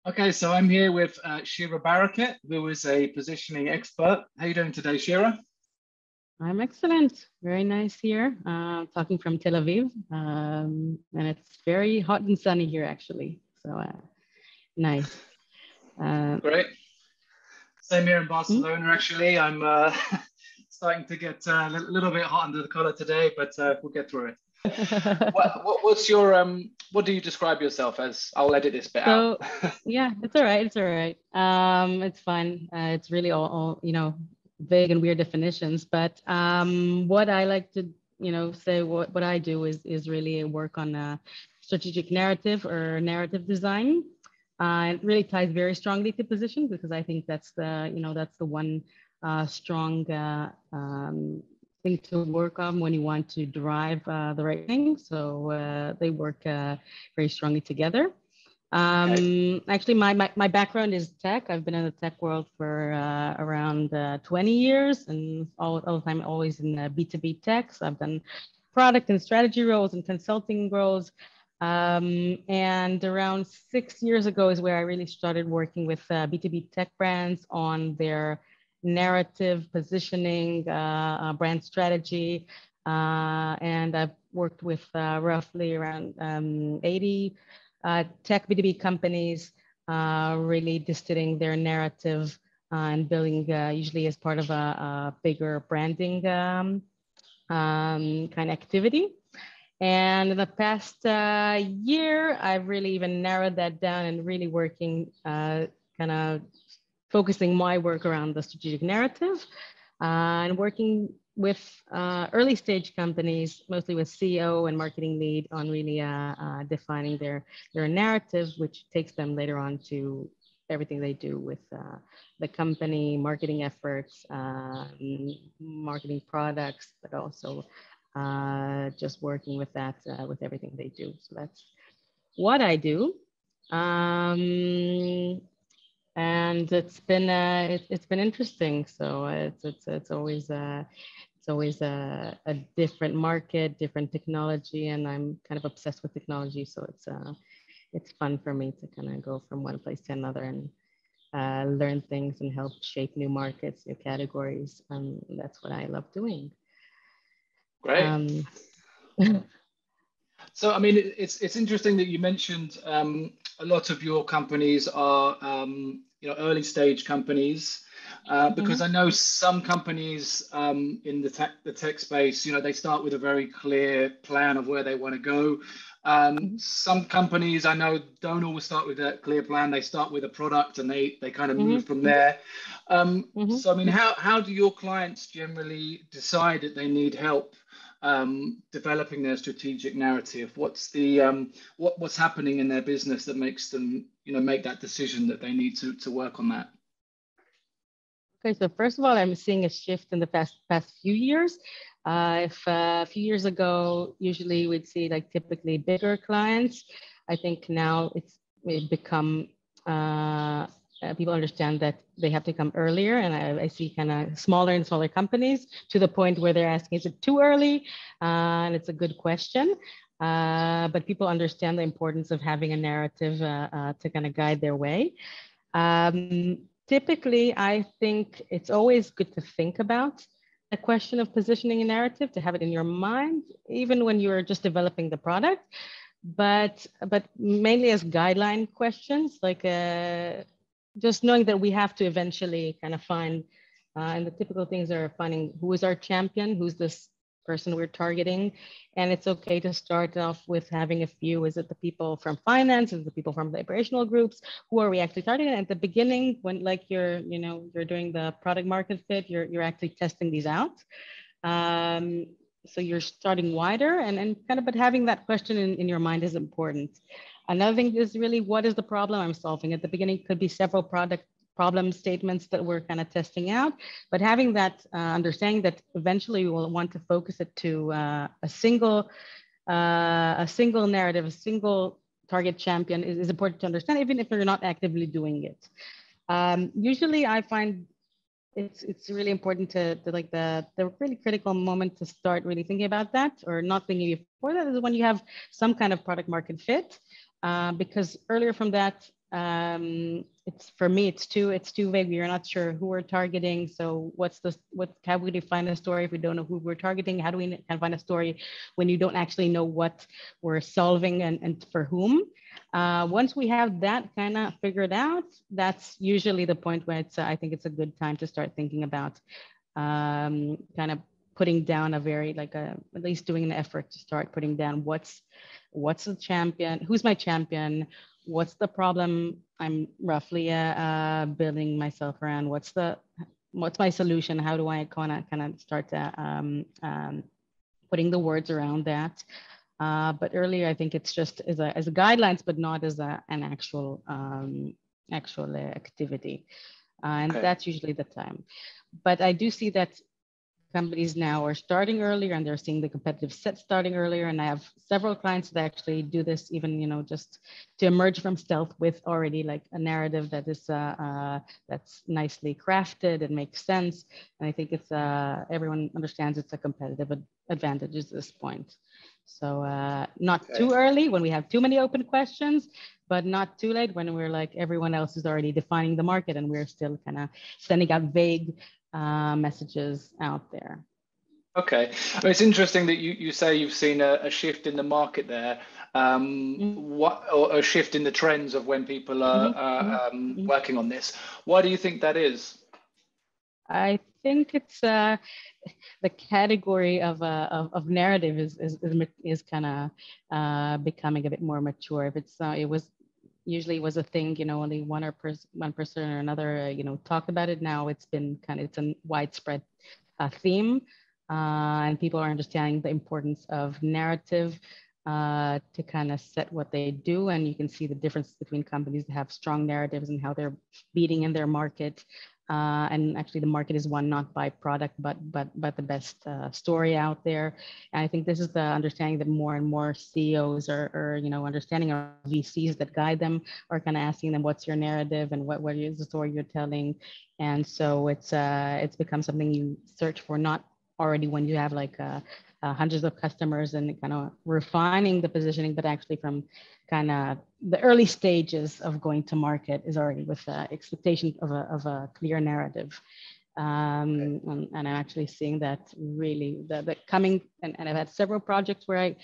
Okay, so I'm here with Shira Bareket, who is a positioning expert. How are you doing today, Shira? I'm excellent. Very nice here. Talking from Tel Aviv, and it's very hot and sunny here actually. So nice. Uh, Great. Same here in hmm? Barcelona, actually. I'm starting to get a little bit hot under the collar today, but we'll get through it. What's your what do you describe yourself as? I'll edit this bit out. So yeah, it's all right. It's all right. It's fine. It's really all vague and weird definitions. But what I like to say what I do is really work on strategic narrative or narrative design. It really ties very strongly to position because I think that's the one strong thing to work on when you want to drive the right thing. So they work very strongly together. Okay. Actually, my background is tech. I've been in the tech world for around 20 years and all the time always in B2B tech. So I've done product and strategy roles and consulting roles. And around 6 years ago is where I really started working with B2B tech brands on their narrative positioning, brand strategy. And I've worked with roughly around 80 tech B2B companies, really distilling their narrative and building usually as part of a bigger branding kind of activity. And in the past year, I've really even narrowed that down and really working kind of focusing my work around the strategic narrative and working with early stage companies, mostly with CEO and marketing lead on really defining their narrative, which takes them later on to everything they do with the company, marketing efforts, marketing products, but also just working with that, with everything they do. So that's what I do. And it's been interesting. So it's always a different market, different technology, and I'm kind of obsessed with technology. So it's fun for me to kind of go from one place to another and learn things and help shape new markets, new categories. That's what I love doing. Great. So, I mean, it's interesting that you mentioned a lot of your companies are early stage companies because I know some companies in the tech space, they start with a very clear plan of where they want to go. Some companies I know don't always start with that clear plan. They start with a product and they kind of move from there. So, I mean, how do your clients generally decide that they need help developing their strategic narrative? What's the what's happening in their business that makes them make that decision that they need to work on that? Okay, so first of all, I'm seeing a shift in the past few years. If a few years ago, usually we'd see like typically bigger clients. I think now it's become people understand that they have to come earlier, and I see kind of smaller and smaller companies to the point where they're asking, is it too early? And it's a good question. But people understand the importance of having a narrative to kind of guide their way. Typically, I think it's always good to think about a question of positioning a narrative, to have it in your mind, even when you're just developing the product, but mainly as guideline questions, like just knowing that we have to eventually kind of find, and the typical things are finding who is our champion, who's this person we're targeting. And it's okay to start off with having a few. Is it the people from finance? Is it the people from the operational groups? Who are we actually targeting? At the beginning, when like you're doing the product market fit, you're actually testing these out. So you're starting wider and kind of, but having that question in your mind is important. Another thing is really, what is the problem I'm solving? At the beginning, could be several product problem statements that we're kind of testing out, but having that understanding that eventually we will want to focus it to a single narrative, a single target champion is important to understand, even if you're not actively doing it. Usually I find it's really important to like the really critical moment to start really thinking about that, or not thinking before that, is when you have some kind of product market fit. Because earlier from that, it's for me, it's too vague. We're not sure who we're targeting. So how we define a story if we don't know who we're targeting? How do we find a story when you don't actually know what we're solving and for whom? Once we have that kind of figured out, that's usually the point where I think it's a good time to start thinking about kind of putting down at least doing an effort to start putting down what's the champion, who's my champion, what's the problem I'm roughly building myself around, what's my solution, how do I kind of start putting the words around that. But earlier, I think it's just as a guidelines, but not as an actual activity. And that's usually the time. But I do see that companies now are starting earlier and they're seeing the competitive set starting earlier. And I have several clients that actually do this even, just to emerge from stealth with already like a narrative that is that's nicely crafted and makes sense. And I think it's everyone understands it's a competitive advantage at this point. So not too early when we have too many open questions, but not too late when we're like everyone else is already defining the market and we're still kind of sending out vague messages out there. Okay, it's interesting that you say you've seen a shift in the market there. Or a shift in the trends of when people are working on this. Why do you think that is? I think it's the category of narrative is kind of becoming a bit more mature. If it's usually was a thing, only one person or another, talked about it. Now it's a widespread theme, and people are understanding the importance of narrative to kind of set what they do. And you can see the difference between companies that have strong narratives and how they're beating in their market. And actually the market is won not by product, but the best story out there. And I think this is the understanding that more and more CEOs are understanding, or VCs that guide them are kind of asking them, what's your narrative and what is the story you're telling? And so it's become something you search for, not already when you have like hundreds of customers and kind of refining the positioning, but actually from kind of the early stages of going to market is already with the expectation of a clear narrative. And I'm actually seeing that really the coming, and I've had several projects where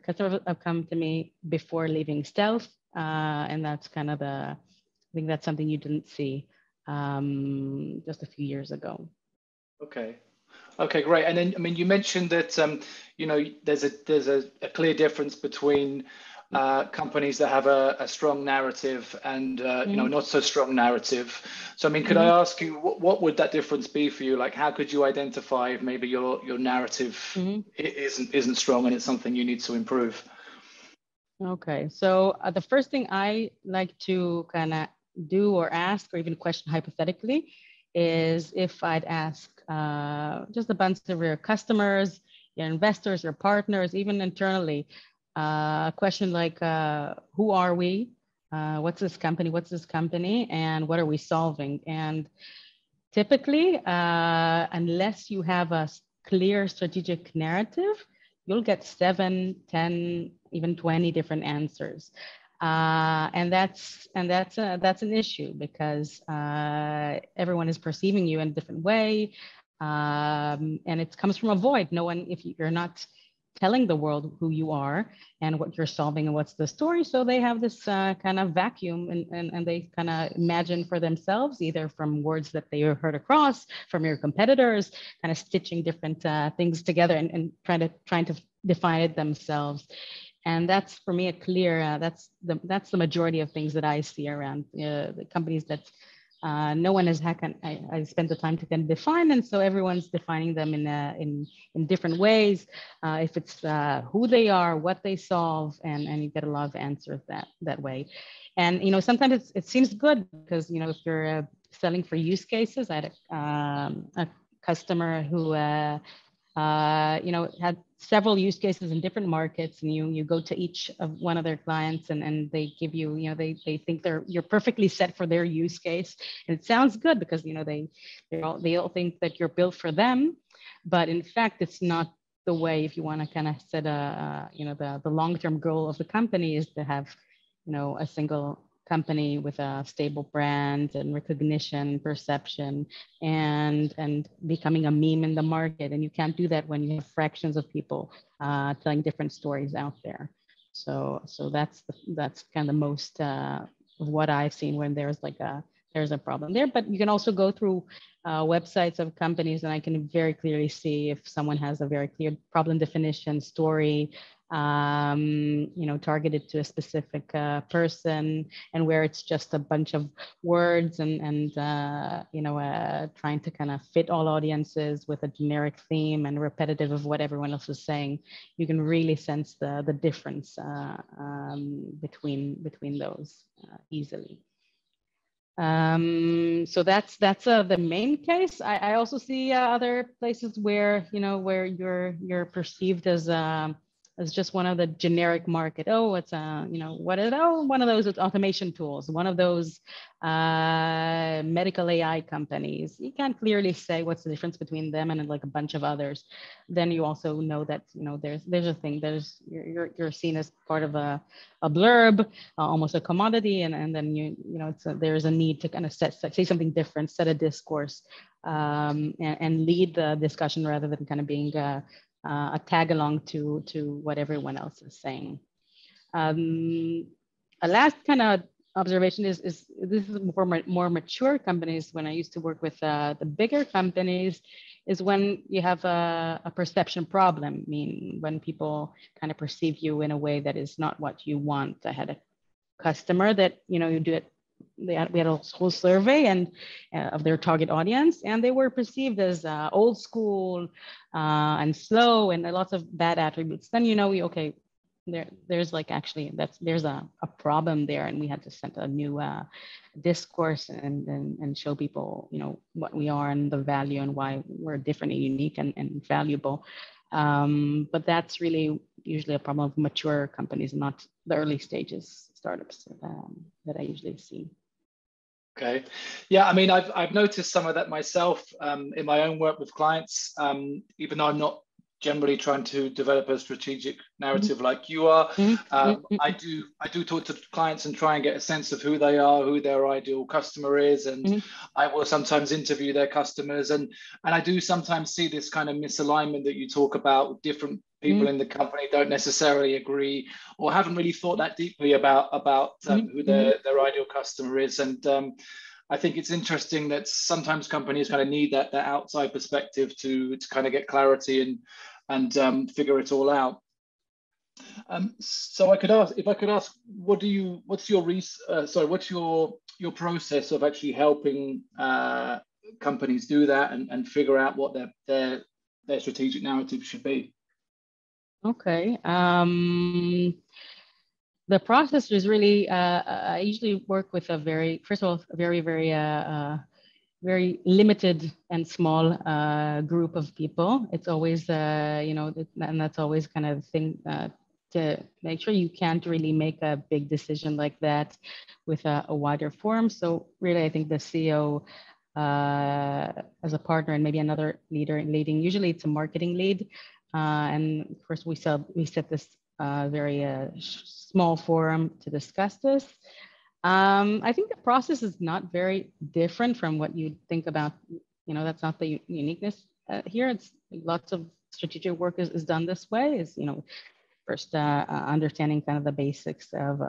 customers have come to me before leaving stealth. And that's kind of I think that's something you didn't see just a few years ago. Okay, great. And then, I mean, you mentioned that, there's a clear difference between companies that have a strong narrative and, not so strong narrative. So, I mean, could I ask you, what would that difference be for you? Like, how could you identify if maybe your narrative isn't strong and it's something you need to improve? Okay, so the first thing I like to kind of do or ask or even question hypothetically is if I'd ask just a bunch of your customers, your investors, your partners, even internally, a question like, who are we? What's this company? And what are we solving? And typically, unless you have a clear strategic narrative, you'll get 7, 10, even 20 different answers. And that's an issue because everyone is perceiving you in a different way, and it comes from a void. No one, if you're not telling the world who you are and what you're solving and what's the story, so they have this kind of vacuum, and they kind of imagine for themselves, either from words that they heard across from your competitors, kind of stitching different things together and trying to define it themselves. And that's for me a clear, that's the majority of things that I see around the companies that no one has I spent the time to kind of define, and so everyone's defining them in different ways. If it's who they are, what they solve, and you get a lot of answers that way. And sometimes it seems good because if you're selling for use cases, I had a customer who had several use cases in different markets, and you go to each of one of their clients and they give you, they think you're perfectly set for their use case. And it sounds good because, they all think that you're built for them, but in fact, it's not the way. If you want to kind of set the long-term goal of the company is to have, a single company with a stable brand and recognition, perception, and becoming a meme in the market. And you can't do that when you have fractions of people telling different stories out there. So that's kind of the most of what I've seen when there's a problem there. But you can also go through websites of companies, and I can very clearly see if someone has a very clear problem definition, story, targeted to a specific person, and where it's just a bunch of words and trying to kind of fit all audiences with a generic theme and repetitive of what everyone else is saying. You can really sense the difference between those easily. So that's the main case. I also see other places where where you're perceived as just one of the generic market. Oh, it's what is it? Oh, one of those with automation tools, one of those medical AI companies. You can't clearly say what's the difference between them and like a bunch of others. Then you also know that there's a thing. You're seen as part of a blurb, almost a commodity, and then there's a need to kind of say something different, set a discourse, and lead the discussion rather than kind of being a tag along to what everyone else is saying. A last kind of observation is this is more mature companies. When I used to work with the bigger companies, is when you have a perception problem. I mean, when people kind of perceive you in a way that is not what you want. I had a customer that you do it. We had a whole survey of their target audience, and they were perceived as old school and slow and lots of bad attributes. Then there's like actually there's a problem there, and we had to set a new discourse and show people what we are and the value and why we're different and unique and valuable. But that's really usually a problem of mature companies, not the early stages startups that I usually see. Okay, yeah, I mean, I've noticed some of that myself in my own work with clients, even though I'm not generally trying to develop a strategic narrative like you are. I do talk to clients and try and get a sense of who they are, who their ideal customer is, and I will sometimes interview their customers, and I do sometimes see this kind of misalignment that you talk about. Different people in the company don't necessarily agree or haven't really thought that deeply about who their ideal customer is, and I think it's interesting that sometimes companies kind of need that outside perspective to kind of get clarity and figure it all out. So if I could ask, what's your process of actually helping companies do that and figure out what their strategic narrative should be? Okay. The process is really, I usually work with very limited and small group of people. It's always, and that's always kind of the thing to make sure you can't really make a big decision like that with a wider forum. So really, I think the CEO as a partner and maybe another leader leading, usually it's a marketing lead. And of course, we set this very small forum to discuss this. I think the process is not very different from what you think about. That's not the uniqueness here. It's lots of strategic work is done this way. Is first understanding kind of the basics of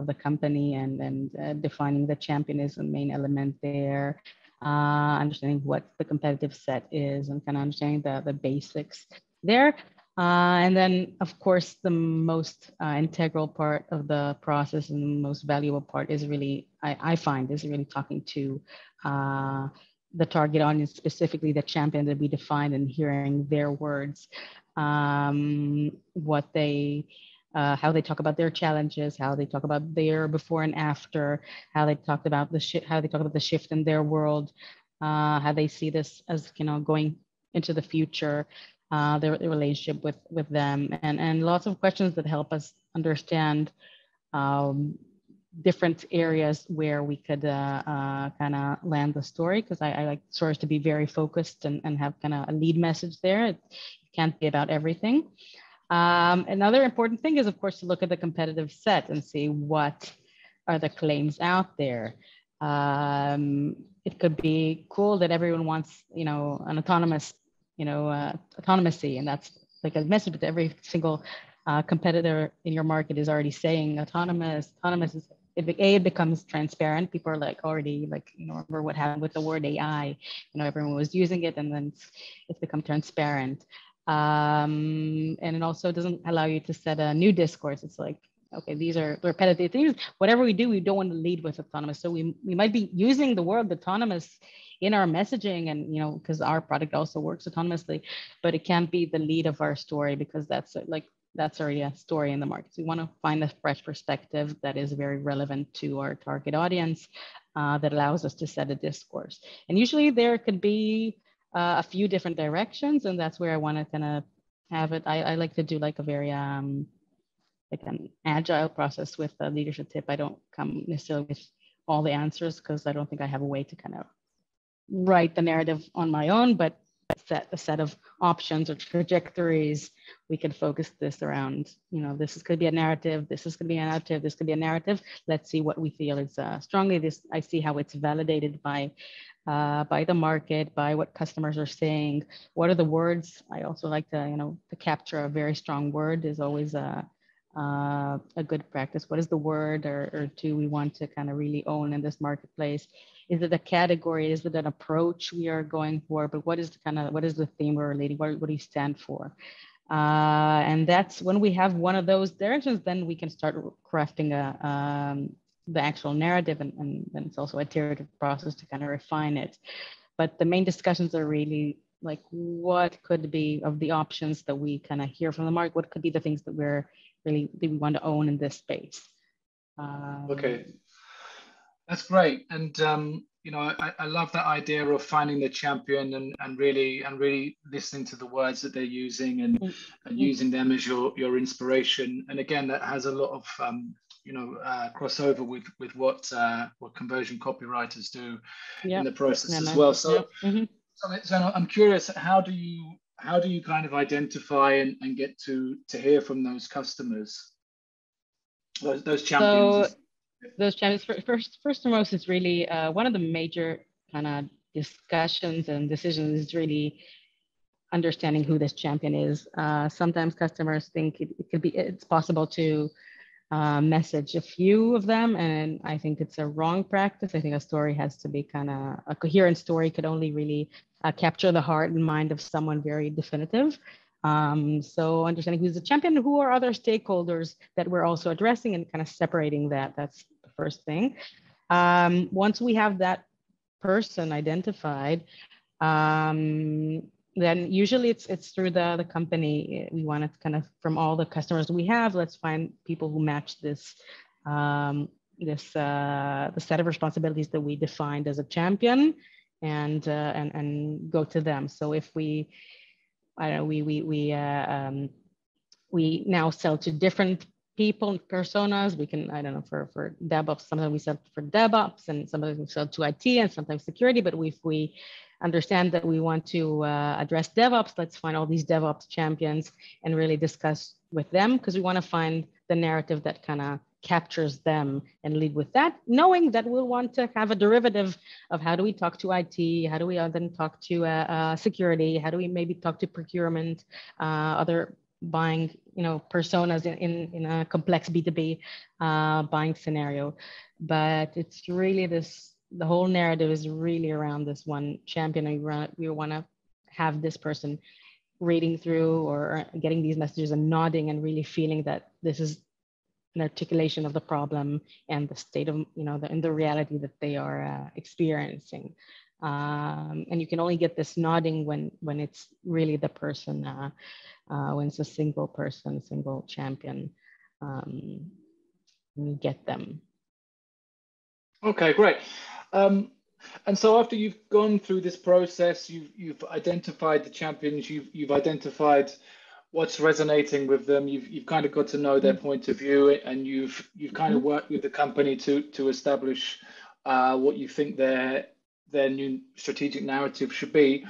the company and defining the champion is the main element there. Understanding what the competitive set is and kind of understanding the basics there. And then, of course, the most integral part of the process and the most valuable part is really, I find, is really talking to the target audience, specifically the champion that we defined, and hearing their words, what they, how they talk about their challenges, how they talk about their before and after, how they talked about the shift in their world, how they see this as going into the future. Their relationship with them, and lots of questions that help us understand different areas where we could kind of land the story, because I like stories to be very focused and have kind of a lead message there. It can't be about everything. Another important thing is, of course, to look at the competitive set and see what are the claims out there? It could be cool that everyone wants, an autonomous, autonomy, and that's like a message that every single competitor in your market is already saying autonomous. Autonomous is it becomes transparent. People are like already like, remember what happened with the word AI, everyone was using it and then it's become transparent. And it also doesn't allow you to set a new discourse. It's like, okay, these are repetitive things. Whatever we do, we don't want to lead with autonomous. So we might be using the word autonomous in our messaging and, because our product also works autonomously, but it can't be the lead of our story because that's already a story in the market. So we want to find a fresh perspective that is very relevant to our target audience that allows us to set a discourse. And usually there could be a few different directions, and that's where I want to kind of have it. I like to do like a very like an agile process with the leadership tip. I don't come necessarily with all the answers because I don't think I have a way to kind of write the narrative on my own, but set a set of options or trajectories. We can focus this around, this is going to be a narrative, this is going to be a narrative, this could be a narrative. Let's see what we feel is strongly this. I see how it's validated by the market, by what customers are saying. What are the words? I also like to, to capture a very strong word is always a good practice. What is the word or two we want to kind of really own in this marketplace? Is it a category? Is it an approach we are going for? But what is the theme we're relating? What do you stand for? And that's when we have one of those directions, then we can start crafting the actual narrative, and then it's also a iterative process to kind of refine it. But the main discussions are really like, what could be of the options that we kind of hear from the market? What could be the things that we want to own in this space? Okay, that's great. And I love that idea of finding the champion and really listening to the words that they're using and using them as your inspiration. And again, that has a lot of crossover with what conversion copywriters do in the process as well. So, so I'm curious, how do you kind of identify and get to hear from those customers, those champions? So those champions, first and foremost, is really one of the major kind of discussions and decisions is really understanding who this champion is. Sometimes customers think it's possible to message a few of them, and I think it's a wrong practice. I think a story has to be kind of a coherent story could only really capture the heart and mind of someone very definitive. So understanding who's the champion, who are other stakeholders that we're also addressing, and kind of separating that's the first thing. Once we have that person identified, then usually it's through the company. We want to kind of, from all the customers we have, let's find people who match this the set of responsibilities that we defined as a champion, and go to them. So if we now sell to different people, personas. We can, for DevOps, sometimes we sell for DevOps, and sometimes we sell to IT, and sometimes security. But if we understand that we want to address DevOps, let's find all these DevOps champions and really discuss with them, because we want to find the narrative that kind of captures them and lead with that, knowing that we'll want to have a derivative of how do we talk to IT, how do we then talk to security, how do we maybe talk to procurement, other buying, personas in a complex B2B buying scenario. But it's really the whole narrative is really around this one champion. We want to have this person reading through or getting these messages and nodding and really feeling that this is an articulation of the problem and the state of, the reality that they are experiencing. And you can only get this nodding when it's really the person, when it's a single person, single champion, you get them. Okay, great. And so after you've gone through this process, you've identified the champions, you've identified what's resonating with them, you've kind of got to know their point of view, and you've kind of worked with the company to establish what you think their new strategic narrative should be.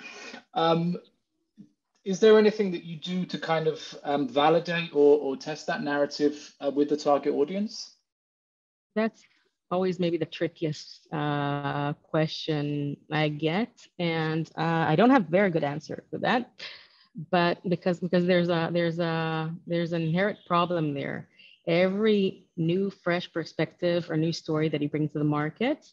Is there anything that you do to kind of validate or test that narrative with the target audience? That's always maybe the trickiest question I get, and I don't have very good answer for that. But because there's an inherent problem there. Every new fresh perspective or new story that he brings to the market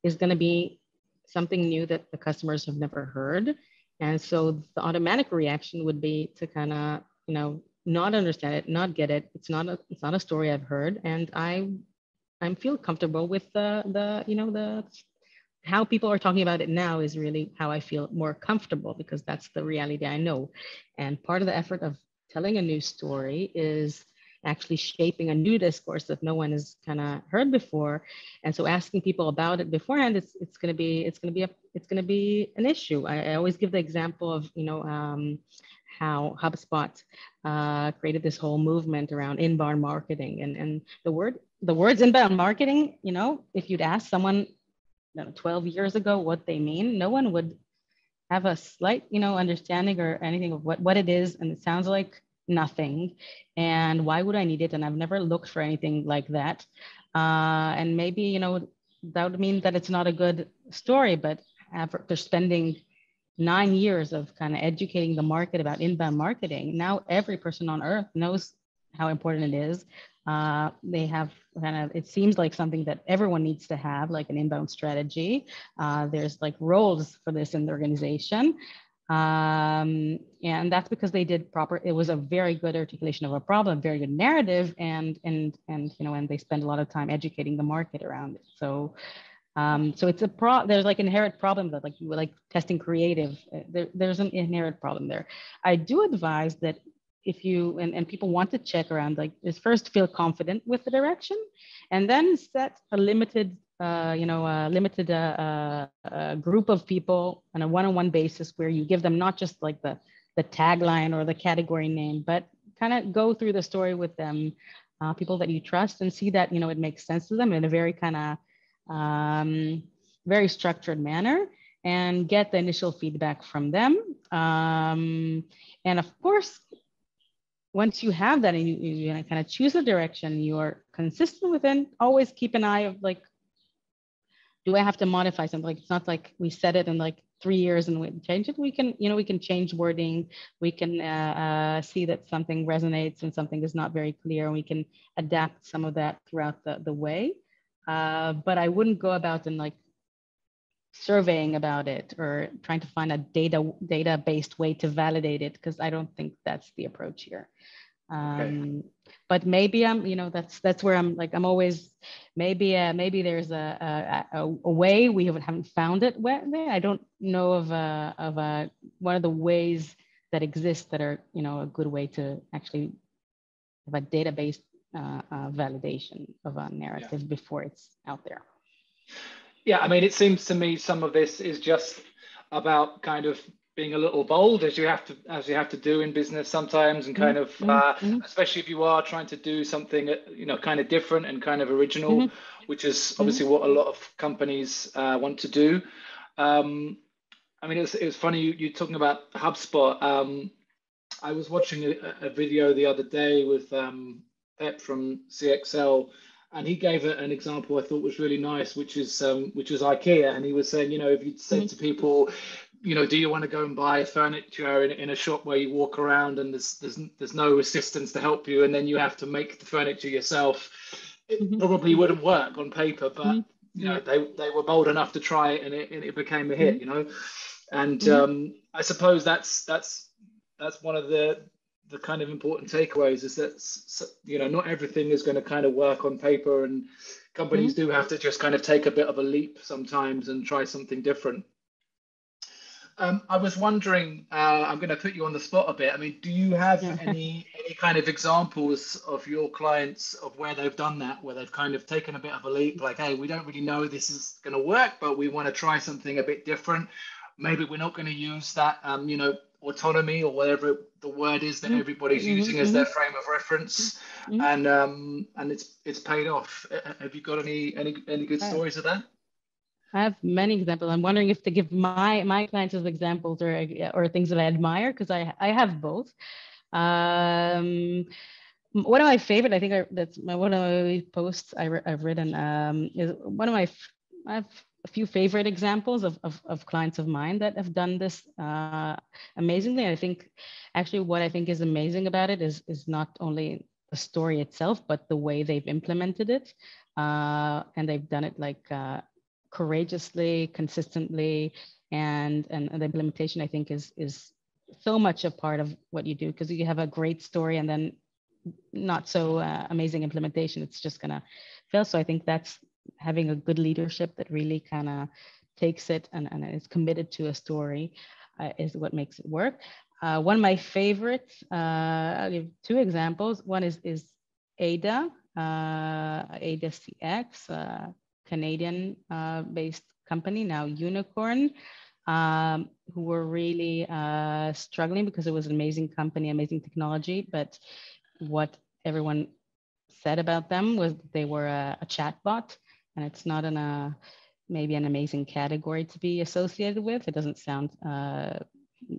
is going to be something new that the customers have never heard, and so the automatic reaction would be to kind of not understand it, not get it. It's not a story I've heard, and I feel comfortable with the how people are talking about it now is really how I feel more comfortable, because that's the reality I know. And part of the effort of telling a new story is actually shaping a new discourse that no one has kind of heard before. And so asking people about it beforehand, it's going to be an issue. I always give the example of how HubSpot created this whole movement around inbound marketing, and the words inbound marketing. If you'd ask someone 12 years ago what they mean, no one would have a slight understanding or anything of what it is, and it sounds like nothing, and why would I need it, and I've never looked for anything like that, and maybe that would mean that it's not a good story. But after spending 9 years of kind of educating the market about inbound marketing, now every person on earth knows how important it is. They have it seems like something that everyone needs to have, like an inbound strategy. There's like roles for this in the organization. And that's because they did it was a very good articulation of a problem, very good narrative, and they spend a lot of time educating the market around it. So it's there's like inherent problem that like testing creative, there's an inherent problem there. I do advise that if you and people want to check around, like, is first feel confident with the direction, and then set a limited group of people on a one-on-one basis where you give them not just like the tagline or the category name, but kind of go through the story with them, people that you trust, and see that it makes sense to them in a very kind of very structured manner, and get the initial feedback from them. And of course, once you have that and you kind of choose a direction you're consistent within, always keep an eye of like, do I have to modify something? Like, it's not like we set it in like 3 years and we change it. We can change wording. We can see that something resonates and something is not very clear, and we can adapt some of that throughout the way. But I wouldn't go about and like surveying about it or trying to find a data-based way to validate it, because I don't think that's the approach here. Okay. But maybe that's where I'm always, maybe there's a way we haven't found it there. I don't know of one of the ways that exist that are a good way to actually have a database validation of a narrative before it's out there. Yeah, I mean, it seems to me some of this is just about kind of being a little bold, as you have to do in business sometimes, and kind of especially if you are trying to do something kind of different and kind of original, which is obviously what a lot of companies want to do. I mean, it was funny you talking about HubSpot. I was watching a video the other day with Pep from CXL, and he gave an example I thought was really nice, which was IKEA. And he was saying, if you'd said to people, do you want to go and buy furniture in a shop where you walk around and there's no assistance to help you, and then you have to make the furniture yourself, it probably wouldn't work on paper. But they were bold enough to try it, and it became a hit. And I suppose that's one of the kind of important takeaways, is that not everything is going to kind of work on paper, and companies do have to just kind of take a bit of a leap sometimes and try something different. I was wondering, I'm going to put you on the spot a bit. I mean, do you have any kind of examples of your clients of where they've done that, where they've kind of taken a bit of a leap, like, hey, we don't really know this is going to work, but we want to try something a bit different. Maybe we're not going to use that, autonomy or whatever the word is that everybody's using as their frame of reference, and it's paid off. Have you got any good stories of that? I have many examples. I'm wondering if to give my clients as examples or things that I admire, because I have both. One of my favorite, I think one of my posts I've written is one of I have a few favorite examples of clients of mine that have done this amazingly. I think actually what I think is amazing about it is not only the story itself, but the way they've implemented it. And they've done it like courageously, consistently, and the implementation I think is so much a part of what you do, because you have a great story and then not so amazing implementation, it's just gonna fail. So I think that's having a good leadership that really kind of takes it and is committed to a story is what makes it work. One of my favorites, I'll give two examples. One is Ada, Ada CX, Canadian based company, now unicorn, who were really struggling because it was an amazing company, amazing technology, but what everyone said about them was they were a chatbot, and it's not maybe an amazing category to be associated with. It doesn't sound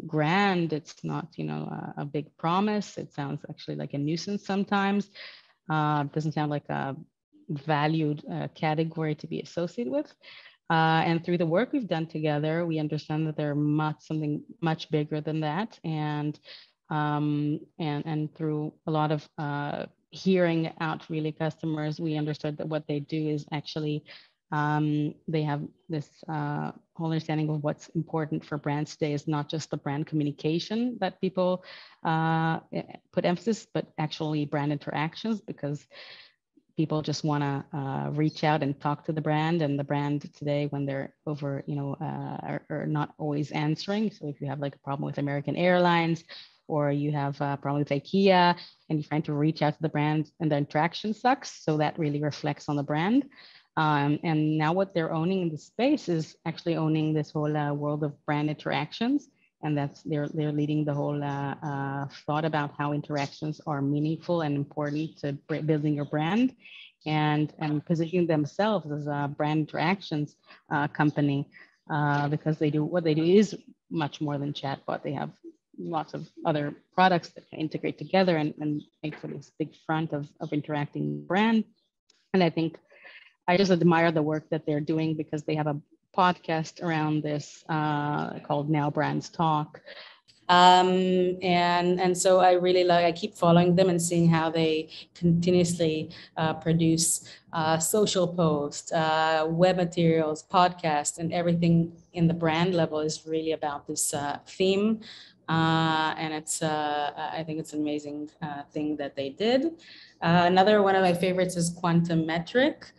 grand. It's not, a big promise. It sounds actually like a nuisance sometimes. It doesn't sound like a valued category to be associated with. And through the work we've done together, we understand that they're something much bigger than that. And through a lot of hearing out really customers, we understood that what they do is actually they have this whole understanding of what's important for brands today is not just the brand communication that people put emphasis, but actually brand interactions, because people just want to reach out and talk to the brand, and the brand today, when they're over, are not always answering. So if you have like a problem with American Airlines, or you have a problem with IKEA and you're trying to reach out to the brand and the interaction sucks, so that really reflects on the brand. And now what they're owning in the space is actually owning this whole world of brand interactions. And they're leading the whole thought about how interactions are meaningful and important to building your brand, and positioning themselves as a brand interactions company, because what they do is much more than chatbot. They have lots of other products that can integrate together and make for this big front of interacting with brand. And I think I just admire the work that they're doing, because they have a podcast around this called Now Brands Talk. And so I really I keep following them and seeing how they continuously produce social posts, web materials, podcasts, and everything in the brand level is really about this theme. And it's I think it's an amazing thing that they did. Another one of my favorites is Quantum Metric,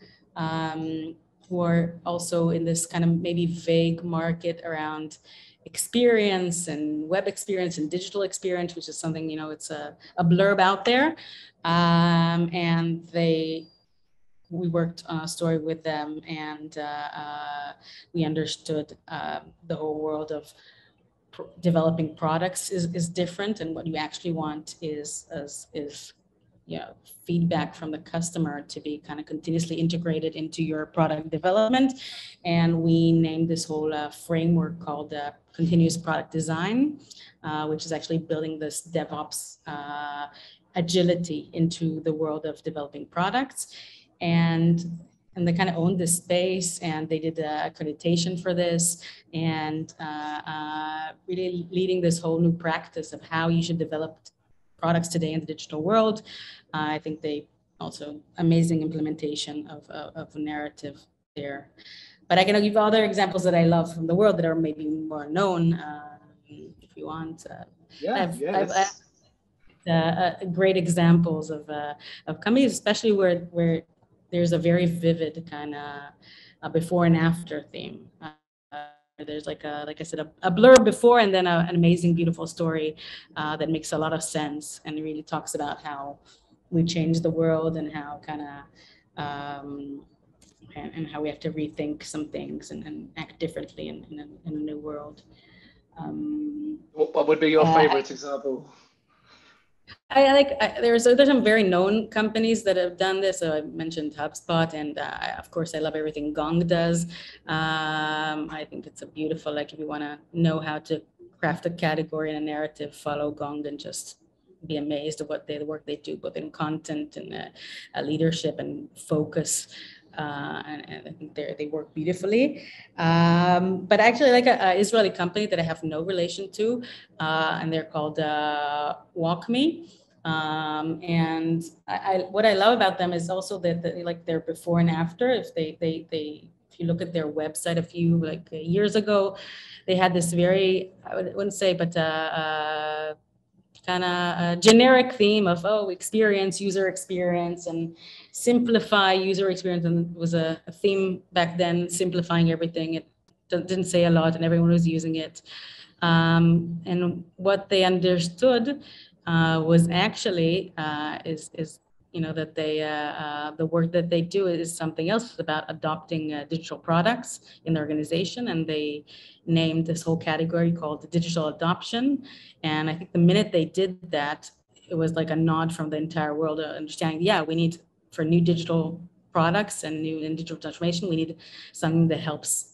who are also in this kind of maybe vague market around experience and web experience and digital experience, which is something, it's a blurb out there. And we worked on a story with them, and we understood the whole world of developing products is different, and what you actually want is feedback from the customer to be kind of continuously integrated into your product development. And we named this whole framework called continuous product design, which is actually building this DevOps agility into the world of developing products. And they kind of owned this space, and they did accreditation for this, and really leading this whole new practice of how you should develop products today in the digital world. I think they also amazing implementation of narrative there. But I can give other examples that I love from the world that are maybe more known, if you want. I've great examples of companies, especially where there's a very vivid kind of before and after theme. There's like I said, a blurb before, and then an amazing, beautiful story that makes a lot of sense, and it really talks about how we change the world, and how kind of and how we have to rethink some things and act differently in a new world. What would be your favorite example? There's some very known companies that have done this. So I mentioned HubSpot, and of course I love everything Gong does. I think it's a beautiful, if you want to know how to craft a category and a narrative, follow Gong and just be amazed at what the work they do, both in content and leadership and focus. And I think they work beautifully. But actually, like an Israeli company that I have no relation to, and they're called Walk Me. And what I love about them is also that like their before and after. If you look at their website a few like years ago, they had this very, I wouldn't say, but kind of generic theme of user experience and simplify user experience, and it was a theme back then, simplifying everything. It didn't say a lot and everyone was using it, and what they understood was actually is that they the work that they do is something else. It's about adopting digital products in the organization, and they named this whole category called digital adoption. And I think the minute they did that, it was like a nod from the entire world, understanding, we need, for new digital products and new digital transformation, we need something that helps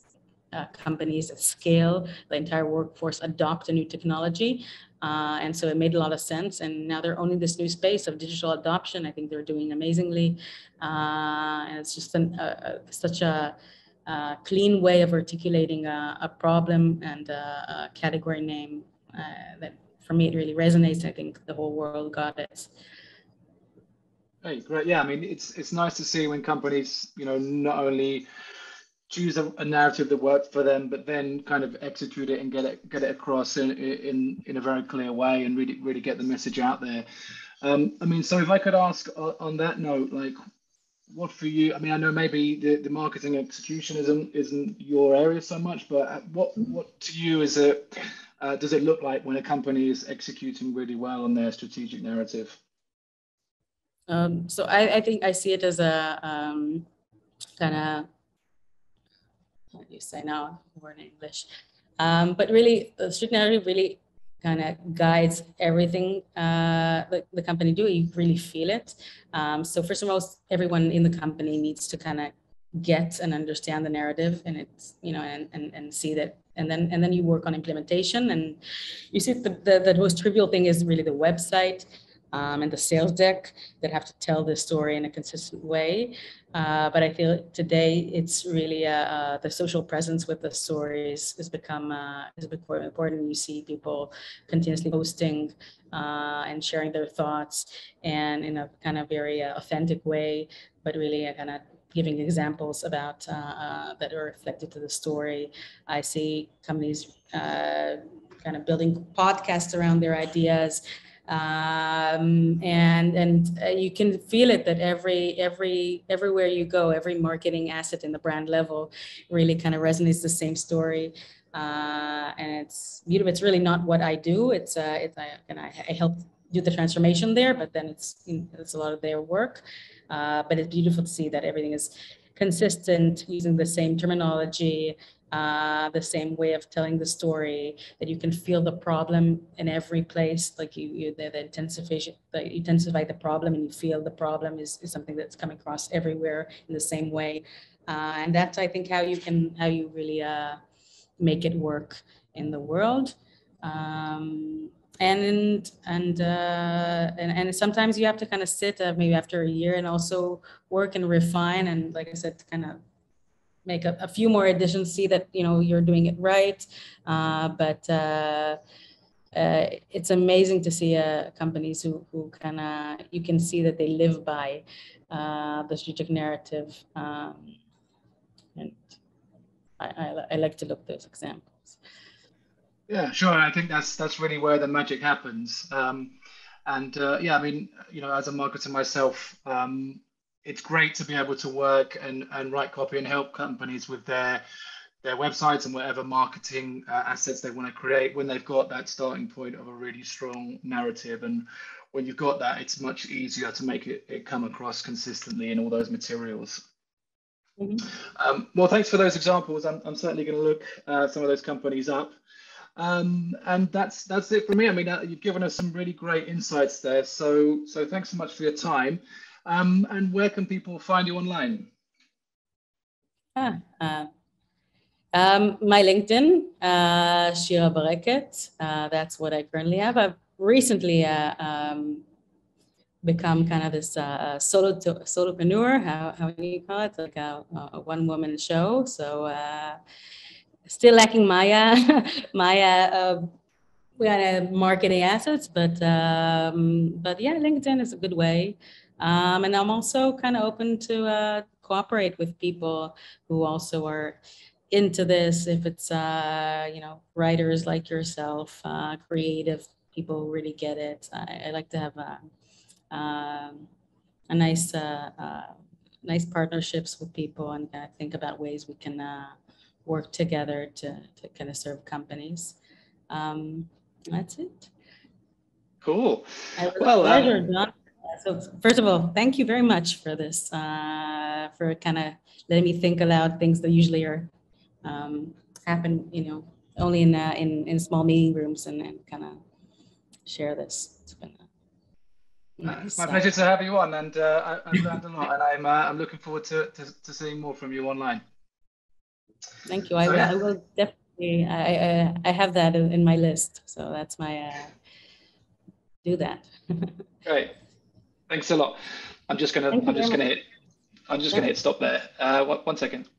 companies scale the entire workforce, adopt a new technology. And so it made a lot of sense. And now they're owning this new space of digital adoption. I think they're doing amazingly. And it's just such a clean way of articulating a problem and a category name that for me, it really resonates. I think the whole world got it. Hey, great. Yeah, I mean, it's nice to see when companies, not only choose a narrative that works for them, but then kind of execute it and get it across in a very clear way and really get the message out there. I mean, so if I could ask on that note, like, what for you? I mean, I know maybe the marketing execution isn't your area so much, but what to you is it? Does it look like when a company is executing really well on their strategic narrative? So I think I see it as a kind of, how do you say now, word in English? But really, the strategic narrative really kind of guides everything the company do. You really feel it. So first of all, everyone in the company needs to kind of get and understand the narrative, and it's and see that, and then you work on implementation. And you see the most trivial thing is really the website and the sales deck that have to tell the story in a consistent way. But I feel today it's really the social presence with the stories has become important. You see people continuously posting and sharing their thoughts, and in a kind of very authentic way, but really kind of giving examples about that are reflected to the story. I see companies kind of building podcasts around their ideas. And you can feel it that everywhere you go, every marketing asset in the brand level really kind of resonates the same story. And it's beautiful. It's really not what I do. I help do the transformation there, but then it's a lot of their work. But it's beautiful to see that everything is consistent, using the same terminology, the same way of telling the story, that you can feel the problem in every place. Like you intensify the problem, and you feel the problem is something that's coming across everywhere in the same way. And that's, I think, how you really make it work in the world. And sometimes you have to kind of sit maybe after a year and also work and refine, and like I said, kind of make a few more additions, see that you're doing it right. But it's amazing to see companies who kind of, you can see that they live by the strategic narrative, and I like to look at those examples. Yeah, sure. I think that's really where the magic happens. Yeah, I mean, as a marketer myself, it's great to be able to work and write copy and help companies with their websites and whatever marketing assets they want to create when they've got that starting point of a really strong narrative. And when you've got that, it's much easier to make it come across consistently in all those materials. Mm-hmm. Well, thanks for those examples. I'm certainly going to look some of those companies up. And that's it for me. I mean, you've given us some really great insights there. So thanks so much for your time. And where can people find you online? My LinkedIn, Shira Bareket. That's what I currently have. I've recently become kind of this solopreneur. How do you call it? Like a one woman show. So still lacking my marketing assets, but yeah, LinkedIn is a good way. And I'm also kind of open to cooperate with people who also are into this. If it's writers like yourself, creative people who really get it. I like to have a nice partnerships with people and think about ways we can work together to kind of serve companies. That's it. Cool. Well, pleasure, Jon. So first of all, thank you very much for this, for kind of letting me think aloud things that usually are happen, only in small meeting rooms, and kind of share this. It's been nice. It's my pleasure to have you on, and I've learned a lot, and I'm looking forward to seeing more from you online. Thank you. I will definitely. I have that in my list, so that's my do that. Great. Thanks a lot. I'm just gonna hit stop there. 1 second.